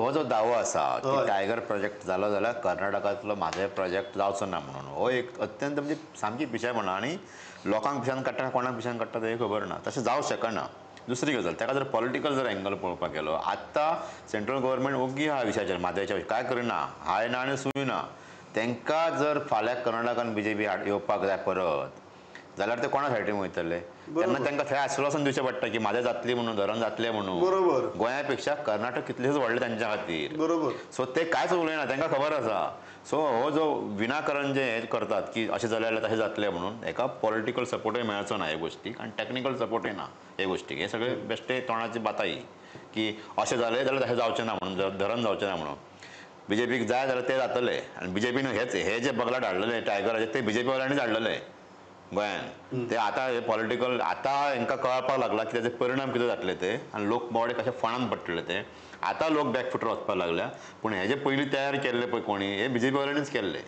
हो जो दावो आसा की टायगर प्रोजेक्ट जालो जाल्यार कर्नाटकांतलो म्हाजो प्रोजेक्ट जावचो ना म्हणून हो एक अत्यंत म्हणजे सामकी पिशेपणां आनी लोकांक पिशान काडटा कोणाक पिशान काडटा तें खबर ना तशें जावंक शकना. दुसरी गजाल ताका जर पॉलिटिकल जर एंगल पळोवपाक गेलो आत्तां सेंट्रल गव्हर्मेंट ओग्गी आहा विशयाचेर म्हादयच्या काय करिना हाय ना आनी सूय ना. तांकां जर फाल्यां कर्नाटकान बीजेपी येवपाक जाय परत जाल्यार ते कोणा सायडीन वयतले तेन्ना तांकां थंय आश्वासन दिवचें पडटा की म्हादें जातली म्हणून धरण जातलें म्हणून बरोबर गोंया पेक्षा कर्नाटक कितलेच व्हडलें तांच्या खातीर बरोबर सो ते कांयच उलयना तांकां खबर आसा. सो हो जो विनाकारण जे हे करतात की अशें जालें तशें जातलें म्हणून हेका पॉलिटिकल सपोर्टूय मेळचो ना हे गोश्टीक आनी टॅक्निकल सपोर्टूय ना हे गोश्टीक हे सगळे बेश्टे तोंडाची बाताई की अशें जालें जाल्यार तशें जावचें ना म्हणून धरण जावचें ना म्हणून बीजेपीक जाय जाल्यार ते जातले आनी बीजेपीन हे जे बगलाट हाडलेले टायगराचे ते बीजेपी वाल्यांनीच हाडलेले गोंयान ते आतां हे पॉलिटिकल आतां हांकां कळपाक लागला की तेजे परिणाम कितें जातले ते आनी लोक मोडे कशे फणान पडटले ते आतां लोक बॅकफुटर वचपाक लागल्या पूण हे जे पयलीं तयार केल्ले पळय कोणी हे बीजेपी वाल्यांनीच केल्ले.